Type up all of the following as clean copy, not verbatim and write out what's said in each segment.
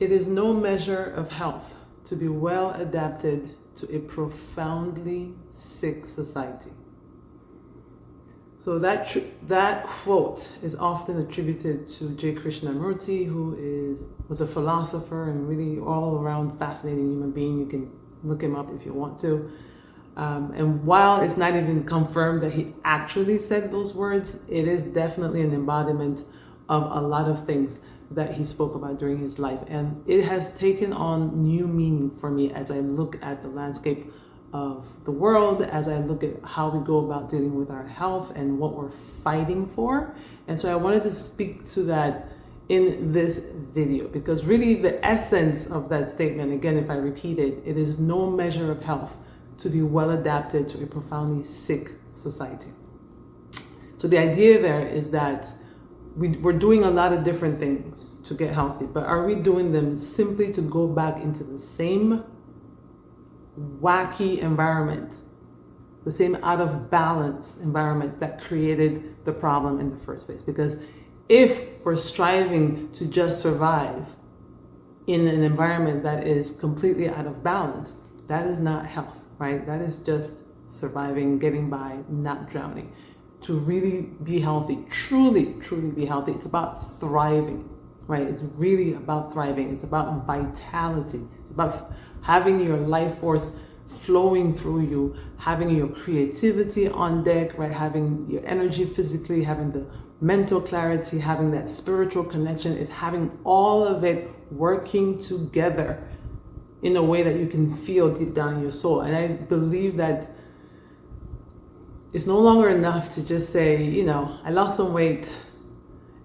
It is no measure of health to be well adapted to a profoundly sick society. So that quote is often attributed to J. Krishnamurti, who was a philosopher and really all around fascinating human being. You can look him up if you want to. And while it's not even confirmed that he actually said those words, it is definitely an embodiment of a lot of things that he spoke about during his life. And it has taken on new meaning for me as I look at the landscape of the world, as I look at how we go about dealing with our health and what we're fighting for. And so I wanted to speak to that in this video, because really the essence of that statement, again, if I repeat it, it is no measure of health to be well adapted to a profoundly sick society. So the idea there is that we're doing a lot of different things to get healthy, but are we doing them simply to go back into the same wacky environment, the same out of balance environment that created the problem in the first place? Because if we're striving to just survive in an environment that is completely out of balance, that is not health, right? That is just surviving, getting by, not drowning. To really be healthy, truly be healthy, it's about thriving, right? It's really about thriving. It's about vitality. It's about having your life force flowing through you, having your creativity on deck, right? Having your energy physically, having the mental clarity, having that spiritual connection. It's having all of it working together in a way that you can feel deep down in your soul. And I believe that it's no longer enough to just say, I lost some weight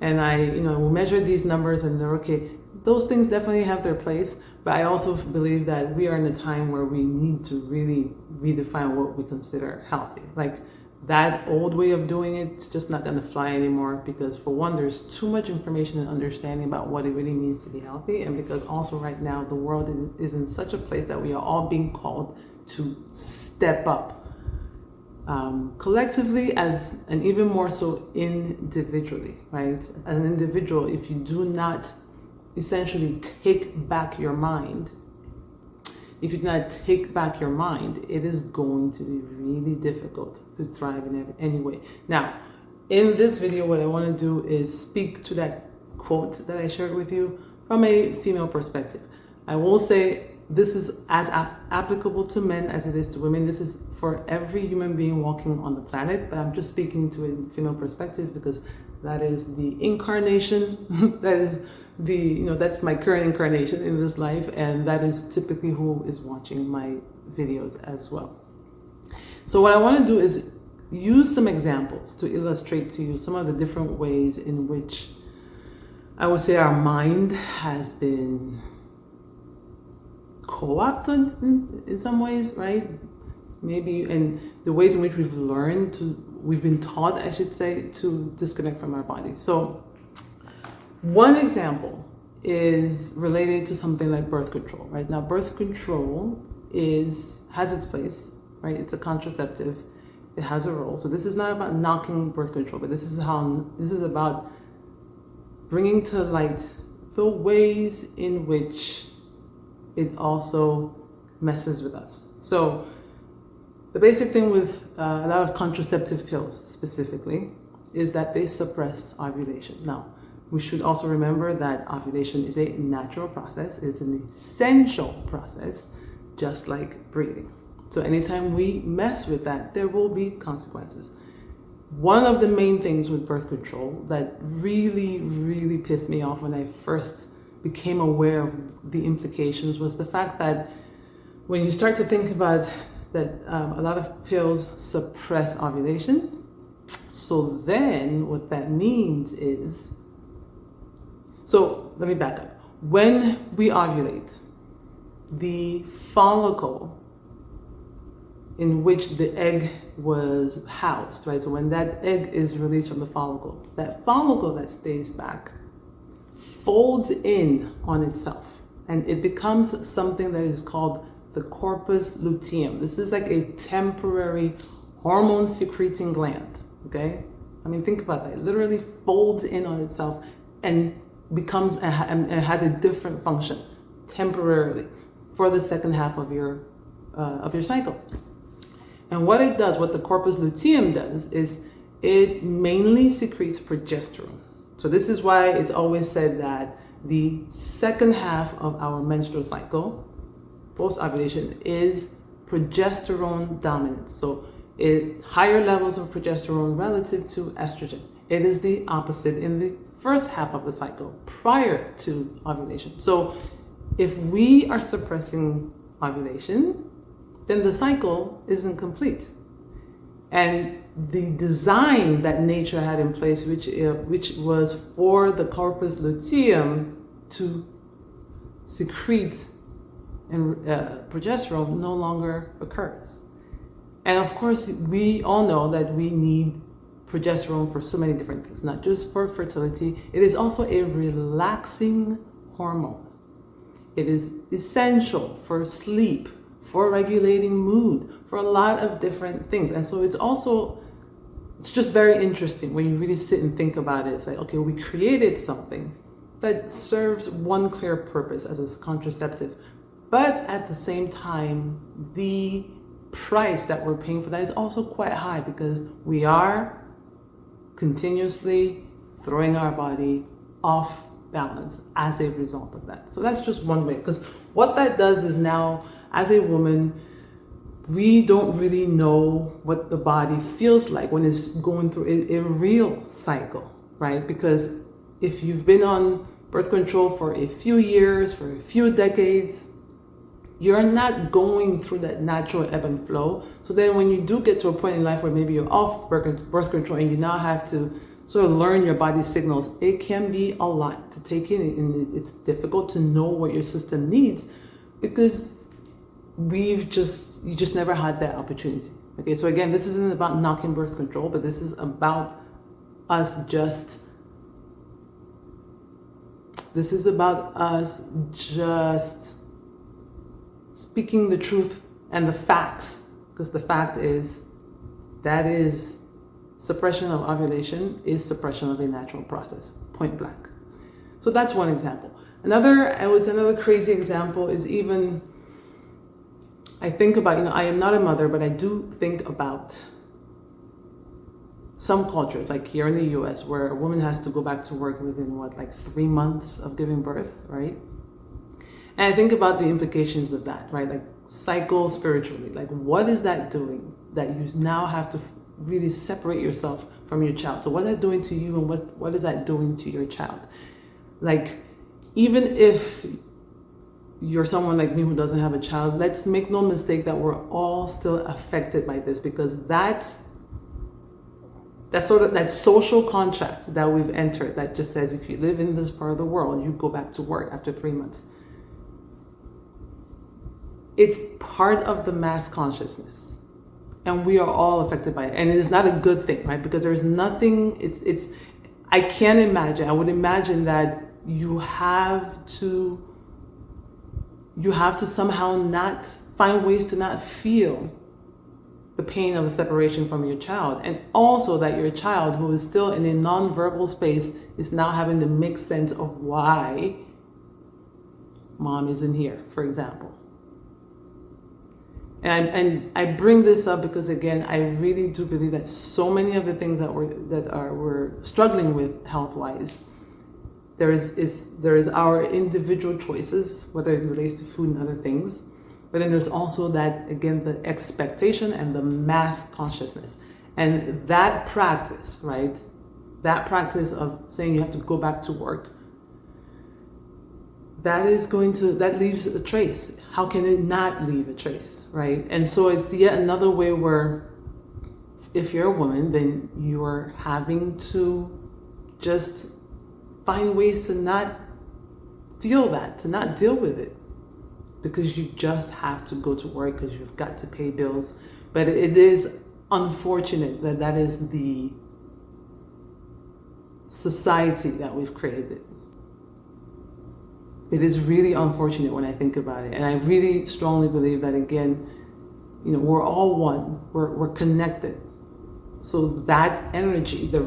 and we measured these numbers and they're okay. Those things definitely have their place, but I also believe that we are in a time where we need to really redefine what we consider healthy. Like that old way of doing it's just not going to fly anymore, because for one, there's too much information and understanding about what it really means to be healthy, and because also right now the world is in such a place that we are all being called to step up. Collectively and even more so individually, right? As an individual, if you do not essentially take back your mind, it is going to be really difficult to thrive in any way. Now, in this video, what I want to do is speak to that quote that I shared with you from a female perspective. I will say this is as applicable to men as it is to women. This is for every human being walking on the planet, but I'm just speaking to a female perspective because that is the incarnation, that is that's my current incarnation in this life, and that is typically who is watching my videos as well. So what I want to do is use some examples to illustrate to you some of the different ways in which I would say our mind has been co-opted in some ways, right? Maybe, and the ways in which we've been taught, I should say, to disconnect from our body. So one example is related to something like birth control, right? Now, birth control has its place, right? It's a contraceptive. It has a role. So this is not about knocking birth control, but this is about bringing to light the ways in which it also messes with us. So the basic thing with a lot of contraceptive pills specifically is that they suppress ovulation. Now, we should also remember that ovulation is a natural process. It's an essential process, just like breathing. So anytime we mess with that, there will be consequences. One of the main things with birth control that really pissed me off when I first became aware of the implications was the fact that when you start to think about that a lot of pills suppress ovulation, so then what that means is, so let me back up. When we ovulate, the follicle in which the egg was housed, right? So when that egg is released from the follicle, that follicle that stays back folds in on itself, and it becomes something that is called the corpus luteum. This is like a temporary hormone secreting gland, okay? I mean, think about that. It literally folds in on itself, and becomes and has a different function temporarily for the second half of your cycle. And what it does, what the corpus luteum does, is it mainly secretes progesterone. So this is why it's always said that the second half of our menstrual cycle, post-ovulation, is progesterone dominant. So higher levels of progesterone relative to estrogen. It is the opposite in the first half of the cycle, prior to ovulation. So if we are suppressing ovulation, then the cycle isn't complete. And the design that nature had in place, which was for the corpus luteum to secrete progesterone, no longer occurs. And of course, we all know that we need progesterone for so many different things, not just for fertility. It is also a relaxing hormone. It is essential for sleep, for regulating mood, for a lot of different things. And so it's just very interesting when you really sit and think about it. It's like, okay, we created something that serves one clear purpose as a contraceptive, but at the same time, the price that we're paying for that is also quite high, because we are continuously throwing our body off balance as a result of that. So that's just one way, because what that does is now, as a woman, we don't really know what the body feels like when it's going through a real cycle, right? Because if you've been on birth control for a few years, for a few decades, you're not going through that natural ebb and flow. So then when you do get to a point in life where maybe you're off birth control and you now have to sort of learn your body's signals, it can be a lot to take in, and it's difficult to know what your system needs, because you just never had that opportunity. Okay, so again, this isn't about knocking birth control, but this is about us just speaking the truth and the facts, because the fact is that is suppression of ovulation is suppression of a natural process, point blank. So that's one example. Another crazy example is, even I think about, I am not a mother, but I do think about some cultures, like here in the US, where a woman has to go back to work within 3 months of giving birth, right? And I think about the implications of that, right? Like psycho spiritually, like what is that doing that you now have to really separate yourself from your child? So what is that doing to you, and what is that doing to your child? Like, even if you're someone like me who doesn't have a child, let's make no mistake that we're all still affected by this, because that social contract that we've entered that just says if you live in this part of the world, you go back to work after 3 months. It's part of the mass consciousness, and we are all affected by it. And it is not a good thing, right? Because there's nothing, I can't imagine, I would imagine that you have to somehow not find ways to not feel the pain of the separation from your child. And also that your child, who is still in a non-verbal space, is now having to make sense of why mom isn't here, for example. And I bring this up because, again, I really do believe that so many of the things that we're struggling with health-wise, there is our individual choices, whether it relates to food and other things, but then there's also that, again, the expectation and the mass consciousness. And that practice, right? That practice of saying you have to go back to work, that leaves a trace. How can it not leave a trace, right? And so it's yet another way where, if you're a woman, then you are having to just find ways to not feel that, to not deal with it, because you just have to go to work because you've got to pay bills. But it is unfortunate that that is the society that we've created. It is really unfortunate when I think about it. And I really strongly believe that, again, we're all one, we're connected. So that energy, the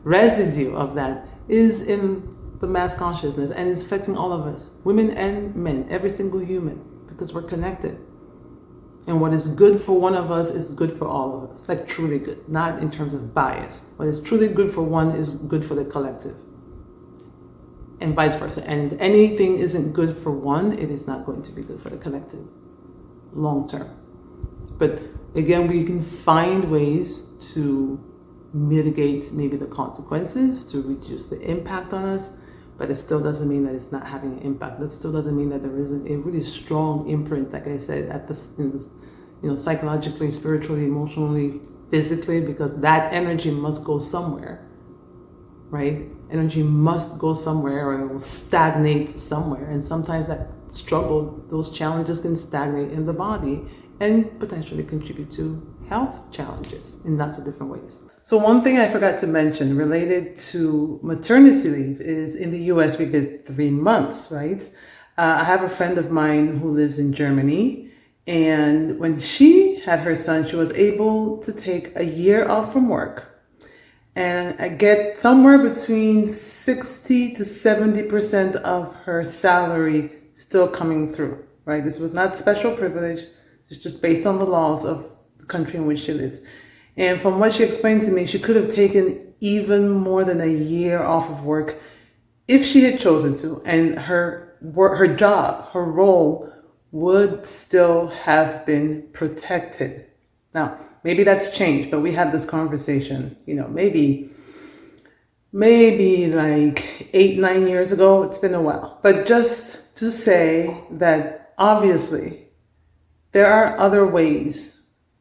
residue of that is in the mass consciousness, and it's affecting all of us, women and men, every single human, because we're connected. And what is good for one of us is good for all of us, like truly good, not in terms of bias. What is truly good for one is good for the collective, and vice versa. And if anything isn't good for one, it is not going to be good for the collective long term. But again, we can find ways to mitigate maybe the consequences, to reduce the impact on us, but it still doesn't mean that it's not having an impact. That still doesn't mean that there isn't a really strong imprint, like I said, at this, psychologically, spiritually, emotionally, physically, because that energy must go somewhere, right? Energy must go somewhere, or it will stagnate somewhere. And sometimes that struggle, those challenges can stagnate in the body and potentially contribute to health challenges in lots of different ways. So one thing I forgot to mention related to maternity leave is in the US we get 3 months, right? I have a friend of mine who lives in Germany, and when she had her son, she was able to take a year off from work and I get somewhere between 60 to 70% of her salary still coming through, right? This was not special privilege. It's just based on the laws of the country in which she lives. And from what she explained to me, she could have taken even more than a year off of work if she had chosen to. And her work, her job, her role would still have been protected. Now, maybe that's changed, but we had this conversation, maybe like 8-9 years ago. It's been a while. But just to say that obviously there are other ways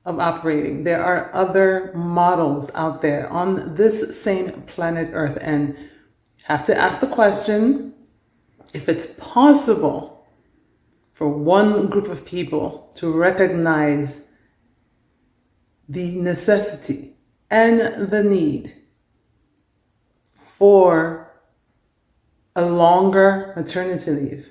of operating. There are other models out there on this same planet Earth, and have to ask the question if it's possible for one group of people to recognize the necessity and the need for a longer maternity leave.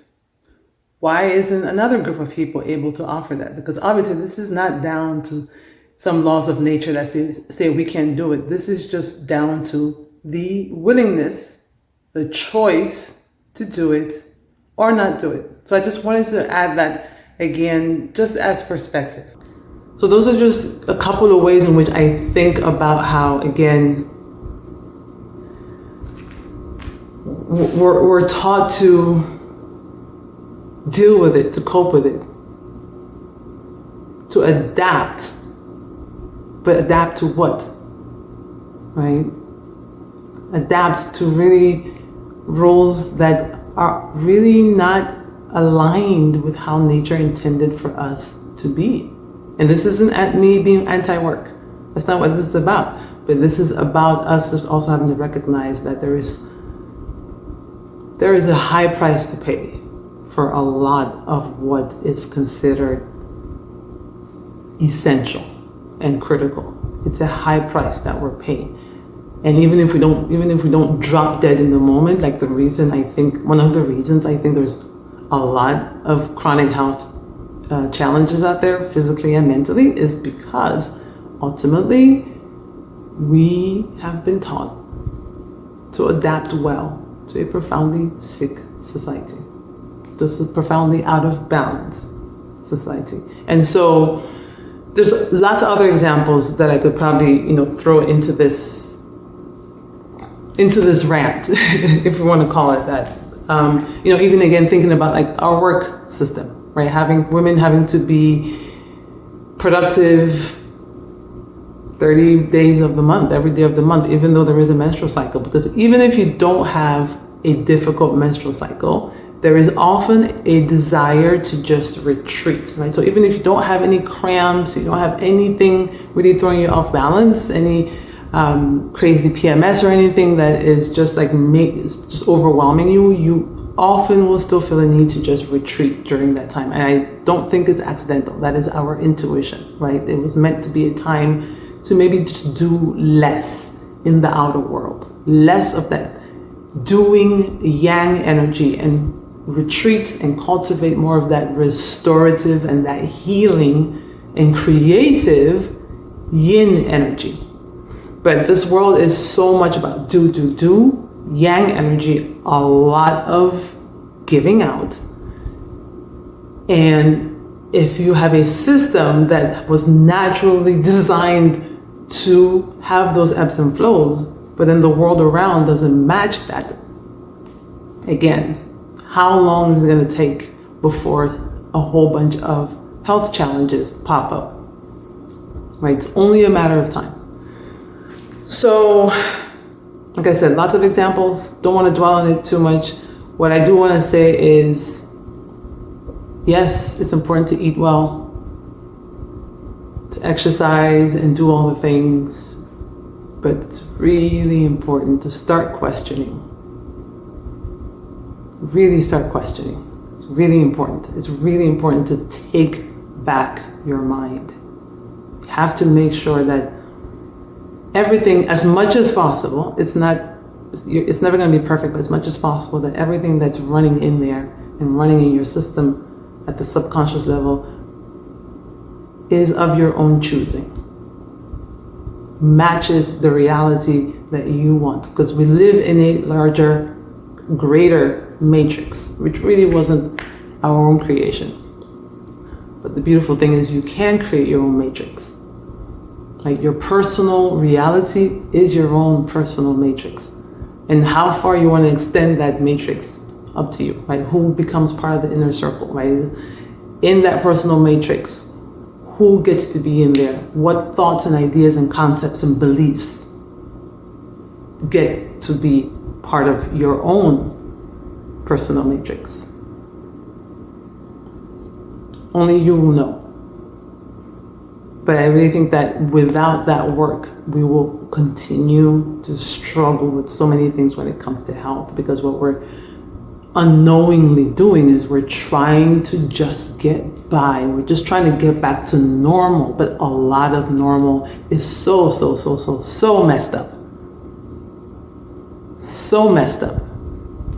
Why isn't another group of people able to offer that? Because obviously this is not down to some laws of nature that say we can't do it. This is just down to the willingness, the choice to do it or not do it. So I just wanted to add that again, just as perspective. So those are just a couple of ways in which I think about how, again, we're taught to deal with it, to cope with it, to adapt. But adapt to what? Right? Adapt to really rules that are really not aligned with how nature intended for us to be. And this isn't at me being anti-work. That's not what this is about. But this is about us just also having to recognize that there is a high price to pay for a lot of what is considered essential and critical. It's a high price that we're paying. And even if we don't drop dead in the moment, like one of the reasons I think there's a lot of chronic health challenges out there, physically and mentally, is because ultimately we have been taught to adapt well to a profoundly sick society. This is profoundly out of balance society. And so there's lots of other examples that I could probably, throw into this rant, if we want to call it that. Even again, thinking about like our work system, right? Women having to be productive 30 days of the month, every day of the month, even though there is a menstrual cycle. Because even if you don't have a difficult menstrual cycle, there is often a desire to just retreat, right? So even if you don't have any cramps, you don't have anything really throwing you off balance, any crazy PMS or anything that is just just overwhelming you, you often will still feel a need to just retreat during that time. And I don't think it's accidental. That is our intuition, right? It was meant to be a time to maybe just do less in the outer world, less of that doing yang energy, and retreat and cultivate more of that restorative and that healing and creative yin energy. But this world is so much about do, yang energy, a lot of giving out. And if you have a system that was naturally designed to have those ebbs and flows, but then the world around doesn't match that, again, how long is it going to take before a whole bunch of health challenges pop up? Right? It's only a matter of time. So, like I said, lots of examples. Don't want to dwell on it too much. What I do want to say is, yes, it's important to eat well, to exercise and do all the things, but it's really important to start questioning. Really start questioning. It's really important. It's really important to take back your mind. You have to make sure that everything, as much as possible, it's never going to be perfect, but as much as possible, that everything that's running in there and running in your system at the subconscious level is of your own choosing, matches the reality that you want, because we live in a larger, greater matrix, which really wasn't our own creation. But the beautiful thing is you can create your own matrix. Like, your personal reality is your own personal matrix. And how far you want to extend that matrix, up to you, right? Who becomes part of the inner circle, right? In that personal matrix, who gets to be in there? What thoughts and ideas and concepts and beliefs get to be part of your own personal matrix? Only you will know. But I really think that without that work, we will continue to struggle with so many things when it comes to health, because what we're unknowingly doing is we're trying to just get by. We're just trying to get back to normal, but a lot of normal is so messed up. So messed up.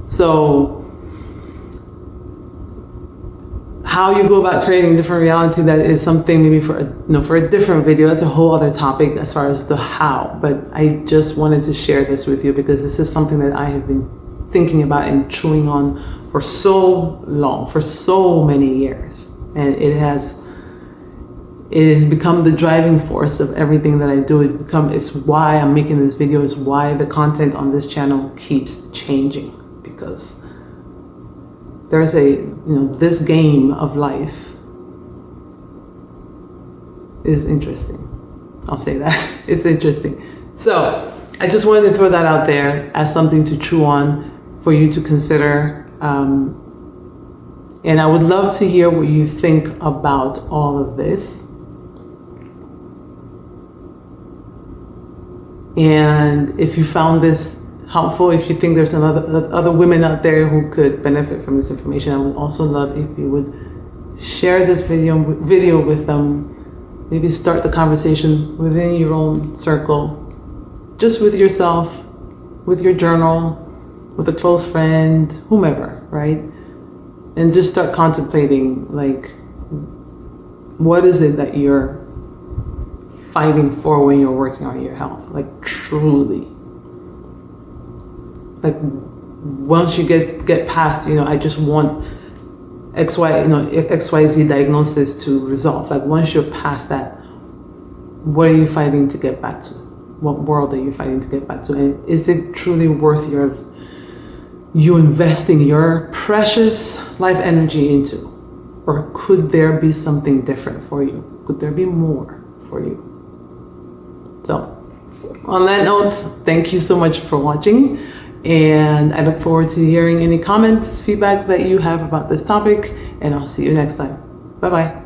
So how you go about creating different reality, that is something maybe for a different video. That's a whole other topic as far as the how. But I just wanted to share this with you because this is something that I have been thinking about and chewing on for so long, for so many years. And it has become the driving force of everything that I do. It's why I'm making this video. It's why the content on this channel keeps changing, because there's this game of life is interesting. I'll say that. It's interesting. So I just wanted to throw that out there as something to chew on for you to consider. And I would love to hear what you think about all of this. And if you found this helpful, if you think there's other women out there who could benefit from this information, I would also love if you would share this video with them. Maybe start the conversation within your own circle, just with yourself, with your journal, with a close friend, whomever, right? And just start contemplating, like, what is it that you're fighting for when you're working on your health? Like, truly. Like, once you get past, I just want XYZ diagnosis to resolve. Like, once you're past that, what are you fighting to get back to? What world are you fighting to get back to? And is it truly worth you investing your precious life energy into? Or could there be something different for you? Could there be more for you? So, on that note, thank you so much for watching. And I look forward to hearing any comments, feedback that you have about this topic. And I'll see you next time. Bye-bye.